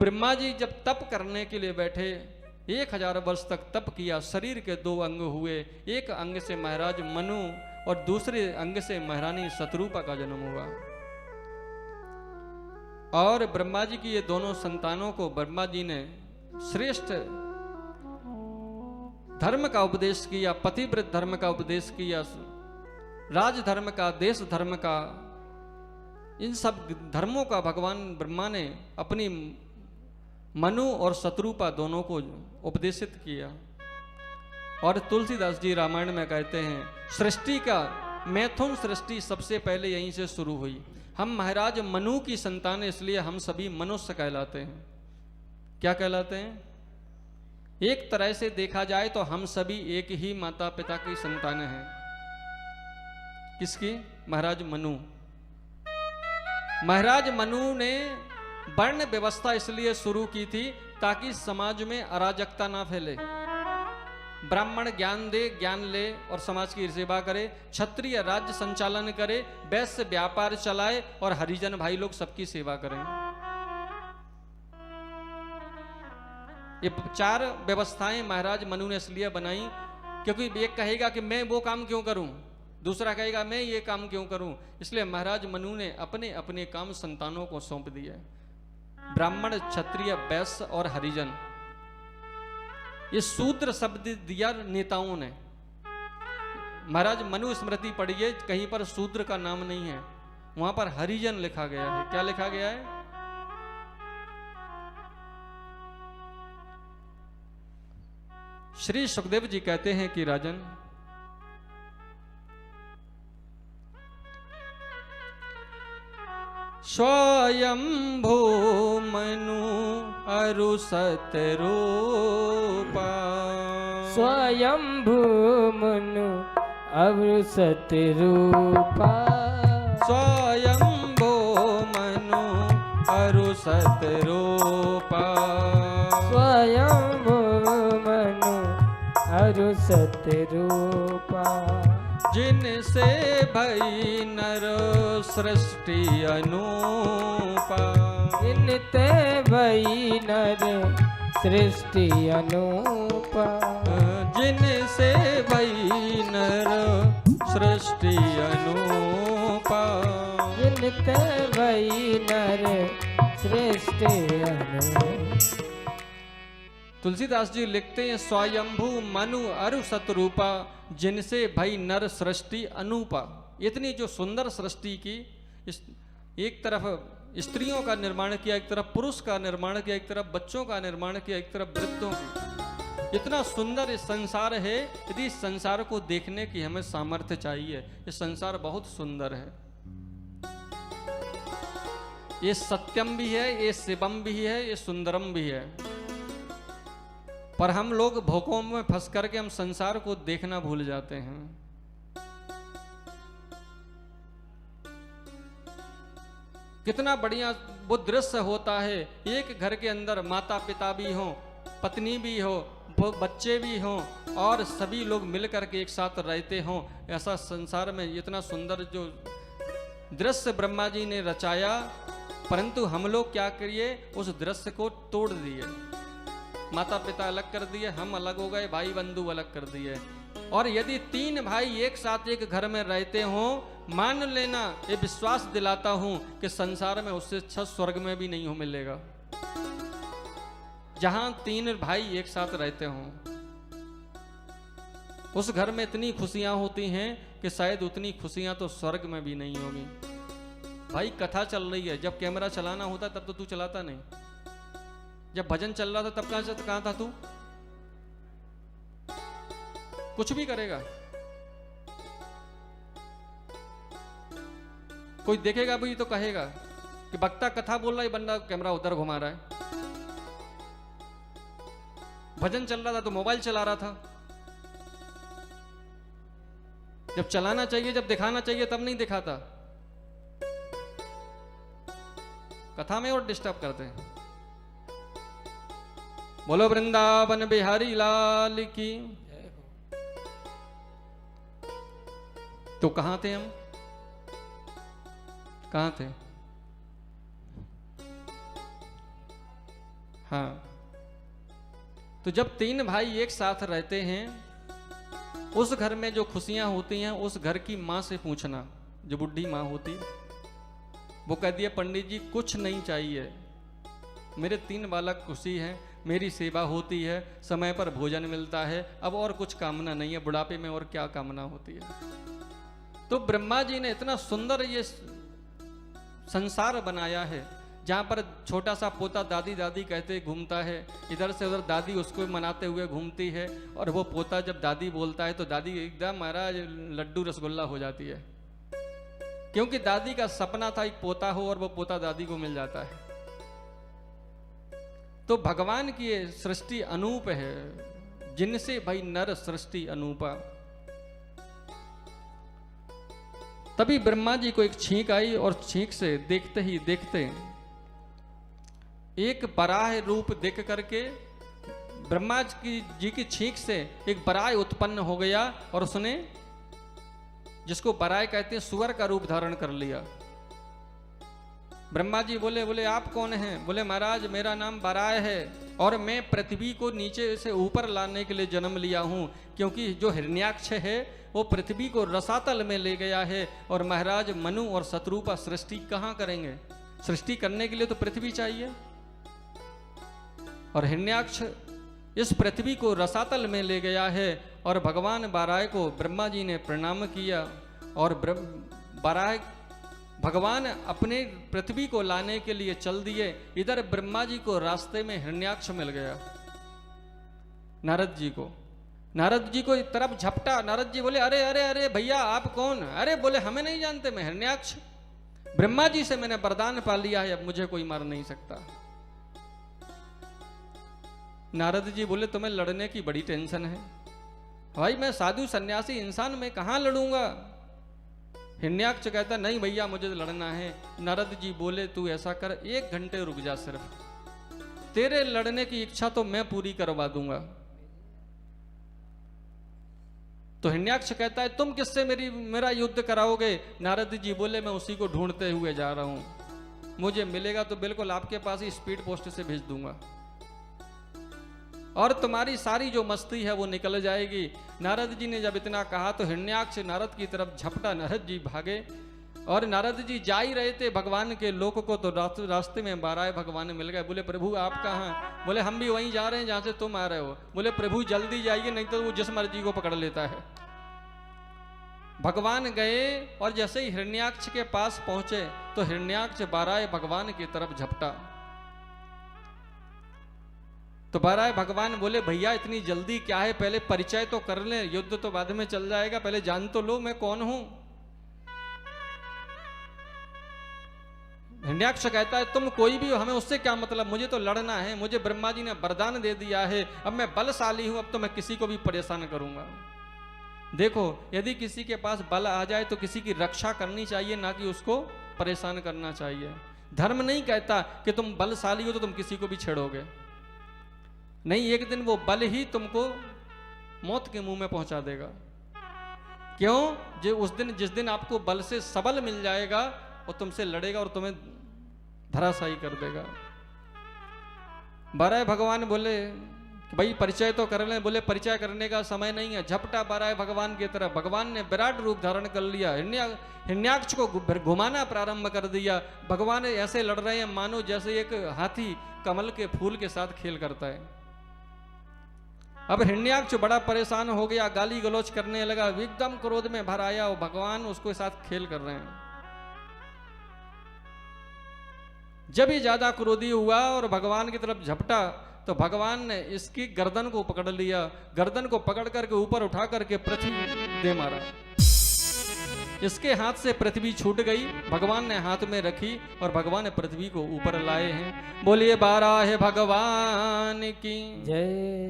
ब्रह्मा जी जब तप करने के लिए बैठे, 1000 वर्ष तक तप किया, शरीर के 2 अंग हुए। एक अंग से महाराज मनु और दूसरे अंग से महारानी शतरूपा का जन्म हुआ। और ब्रह्मा जी की ये दोनों संतानों को ब्रह्मा जी ने श्रेष्ठ धर्म का उपदेश किया, पतिव्रत धर्म का उपदेश किया, राज धर्म का, देश धर्म का, इन सब धर्मों का भगवान ब्रह्मा ने अपनी मनु और शतरूपा दोनों को उपदेशित किया। और तुलसीदास जी रामायण में कहते हैं, सृष्टि का मैथुन सृष्टि सबसे पहले यहीं से शुरू हुई। हम महाराज मनु की संतान, इसलिए हम सभी मनुष्य कहलाते हैं। क्या कहलाते हैं? एक तरह से देखा जाए तो हम सभी एक ही माता पिता की संतानें हैं। किसकी? महाराज मनु। महाराज मनु ने वर्ण व्यवस्था इसलिए शुरू की थी ताकि समाज में अराजकता ना फैले। ब्राह्मण ज्ञान दे, ज्ञान ले और समाज की सेवा करे, क्षत्रिय राज्य संचालन करे, वैश्य व्यापार चलाए और हरिजन भाई लोग सबकी सेवा करें। ये 4 व्यवस्थाएं महाराज मनु ने इसलिए बनाई क्योंकि एक कहेगा कि मैं वो काम क्यों करूं, दूसरा कहेगा मैं ये काम क्यों करूं। इसलिए महाराज मनु ने अपने अपने काम संतानों को सौंप दिए। ब्राह्मण, क्षत्रिय, वैश्य और हरिजन, ये शूद्र शब्द दिया नेताओं ने। महाराज मनु स्मृति पढ़िए, कहीं पर शूद्र का नाम नहीं है, वहां पर हरिजन लिखा गया है। क्या लिखा गया है? श्री सुखदेव जी कहते हैं कि राजन, स्वयंभू मनु अरु सतरूपा, स्वयंभू मनु अरु सतरूपा, स्वयंभू मनु अरु सतरूपा, स्वयंभू मनु अरु सतरूपा, जिनसे भई नर सृष्टि अनूपा, जिनते भई नर सृष्टि अनूपा, जिनसे भई नर सृष्टि अनूपा, जिनते भई नर सृष्टि अनूपा। तुलसीदास जी लिखते हैं, स्वयंभू मनु अरु सतरूपा, जिनसे भई नर सृष्टि अनूपा। इतनी जो सुंदर सृष्टि की, एक तरफ स्त्रियों का निर्माण किया, एक तरफ पुरुष का निर्माण किया, एक तरफ बच्चों का निर्माण किया, एक तरफ वृद्धों की। इतना सुंदर इस संसार है। यदि इस संसार को देखने की हमें सामर्थ्य चाहिए, ये संसार बहुत सुंदर है। ये सत्यम भी है, ये शिवम भी है, ये सुंदरम भी है। पर हम लोग भोकों में फंस करके हम संसार को देखना भूल जाते हैं। कितना बढ़िया वो दृश्य होता है, एक घर के अंदर माता पिता भी हों, पत्नी भी हो, बच्चे भी हों और सभी लोग मिलकर के एक साथ रहते हों। ऐसा संसार में इतना सुंदर जो दृश्य ब्रह्मा जी ने रचाया, परंतु हम लोग क्या करिए, उस दृश्य को तोड़ दिए। माता पिता अलग कर दिए, हम अलग हो गए, भाई बंधु अलग कर दिए। और यदि 3 भाई एक साथ एक घर में रहते हों, मान लेना, ये विश्वास दिलाता हूं कि संसार में उससे अच्छा स्वर्ग में भी नहीं हो मिलेगा, जहां 3 भाई एक साथ रहते हों। उस घर में इतनी खुशियां होती हैं कि शायद उतनी खुशियां तो स्वर्ग में भी नहीं होगी। भाई कथा चल रही है, जब कैमरा चलाना होता तब तो तू चलाता नहीं, जब भजन चल रहा था तब कहां था तू? कुछ भी करेगा, कोई देखेगा भी तो कहेगा कि वक्ता कथा बोल रहा है, बंदा कैमरा उधर घुमा रहा है। भजन चल रहा था तो मोबाइल चला रहा था। जब चलाना चाहिए, जब दिखाना चाहिए तब नहीं दिखाता, कथा में और डिस्टर्ब करते हैं। बोलो वृंदावन बिहारी लाल की। तो कहां थे हम? कहां थे? हाँ, तो जब तीन भाई एक साथ रहते हैं, उस घर में जो खुशियां होती हैं उस घर की माँ से पूछना, जो बुढ़ी माँ होती, वो कहती है पंडित जी कुछ नहीं चाहिए, मेरे तीन बालक खुशी हैं, मेरी सेवा होती है, समय पर भोजन मिलता है, अब और कुछ कामना नहीं है, बुढ़ापे में और क्या कामना होती है। तो ब्रह्मा जी ने इतना सुंदर ये संसार बनाया है, जहाँ पर छोटा सा पोता दादी दादी कहते घूमता है, इधर से उधर दादी उसको मनाते हुए घूमती है, और वो पोता जब दादी बोलता है तो दादी एकदम महाराज लड्डू रसगुल्ला हो जाती है, क्योंकि दादी का सपना था एक पोता हो और वो पोता दादी को मिल जाता है। तो भगवान की ये सृष्टि अनूप है, जिनसे भाई नर सृष्टि अनूपा। तभी ब्रह्मा जी को एक छींक आई, और छींक से देखते ही देखते एक बराह रूप देख करके ब्रह्मा जी की छींक से एक बराह उत्पन्न हो गया, और उसने, जिसको बराह कहते हैं, सुअर का रूप धारण कर लिया। ब्रह्मा जी बोले आप कौन हैं? बोले महाराज मेरा नाम बराह है, और मैं पृथ्वी को नीचे से ऊपर लाने के लिए जन्म लिया हूँ, क्योंकि जो हिरण्याक्ष है वो पृथ्वी को रसातल में ले गया है, और महाराज मनु और शत्रुपा सृष्टि कहाँ करेंगे? सृष्टि करने के लिए तो पृथ्वी चाहिए, और हिरण्याक्ष इस पृथ्वी को रसातल में ले गया है। और भगवान बराह को ब्रह्मा जी ने प्रणाम किया, और बराह भगवान अपने पृथ्वी को लाने के लिए चल दिए। इधर ब्रह्मा जी को रास्ते में हिरण्याक्ष मिल गया, नारद जी को। नारद जी को इस तरफ झपटा। नारद जी बोले अरे अरे अरे भैया आप कौन? अरे बोले हमें नहीं जानते, मैं हिरण्याक्ष, ब्रह्मा जी से मैंने वरदान पा लिया है, अब मुझे कोई मार नहीं सकता। नारद जी बोले तुम्हें लड़ने की बड़ी टेंशन है भाई, मैं साधु सन्यासी इंसान में कहां लड़ूंगा? हिरण्याक्ष कहता नहीं भैया मुझे लड़ना है। नारद जी बोले तू ऐसा कर, 1 घंटे रुक जा, सिर्फ तेरे लड़ने की इच्छा तो मैं पूरी करवा दूंगा। तो हिरण्याक्ष कहता है तुम किससे मेरा युद्ध कराओगे? नारद जी बोले मैं उसी को ढूंढते हुए जा रहा हूं, मुझे मिलेगा तो बिल्कुल आपके पास ही स्पीड पोस्ट से भेज दूंगा, और तुम्हारी सारी जो मस्ती है वो निकल जाएगी। नारद जी ने जब इतना कहा तो हिरण्याक्ष नारद की तरफ झपटा, नारद जी भागे, और नारद जी जा ही रहे थे भगवान के लोक को, तो रास्ते में बराह भगवान मिल गए। बोले प्रभु आप कहाँ? बोले हम भी वहीं जा रहे हैं जहां से तुम आ रहे हो। बोले प्रभु जल्दी जाइए, नहीं तो वो जिस मर्जी को पकड़ लेता है। भगवान गए, और जैसे ही हिरण्याक्ष के पास पहुंचे तो हिरण्याक्ष बराह भगवान की तरफ झपटा। तो बराह भगवान बोले भैया इतनी जल्दी क्या है, पहले परिचय तो कर ले, युद्ध तो बाद में चल जाएगा, पहले जान तो लो मैं कौन हूं। हिरण्याक्ष कहता है तुम कोई भी हो, हमें उससे क्या मतलब, मुझे तो लड़ना है, मुझे ब्रह्मा जी ने वरदान दे दिया है, अब मैं बलशाली हूं, अब तो मैं किसी को भी परेशान करूंगा। देखो यदि किसी के पास बल आ जाए तो किसी की रक्षा करनी चाहिए, ना कि उसको परेशान करना चाहिए। धर्म नहीं कहता कि तुम बलशाली हो तो तुम किसी को भी छेड़ोगे, नहीं, एक दिन वो बल ही तुमको मौत के मुंह में पहुंचा देगा। क्यों? जो उस दिन, जिस दिन आपको बल से सबल मिल जाएगा, वो तुमसे लड़ेगा और तुम्हें धराशायी कर देगा। बराह भगवान बोले कि भाई परिचय तो कर लें। बोले परिचय करने का समय नहीं है। झपटा बराह भगवान की तरफ, भगवान ने विराट रूप धारण कर लिया, हिरण्याक्ष को घुमाना प्रारंभ कर दिया। भगवान ऐसे लड़ रहे हैं मानो जैसे एक हाथी कमल के फूल के साथ खेल करता है। अब हिरण्याक्ष बड़ा परेशान हो गया, गाली गलौज करने लगा, एकदम क्रोध में भर आया, और भगवान उसके साथ खेल कर रहे हैं। जब ही ज्यादा क्रोधी हुआ और भगवान की तरफ झपटा तो भगवान ने इसकी गर्दन को पकड़ लिया, गर्दन को पकड़ करके ऊपर उठा करके पृथ्वी दे मारा। इसके हाथ से पृथ्वी छूट गई, भगवान ने हाथ में रखी और भगवान ने पृथ्वी को ऊपर लाए हैं। बोलिए बराह भगवान की जय।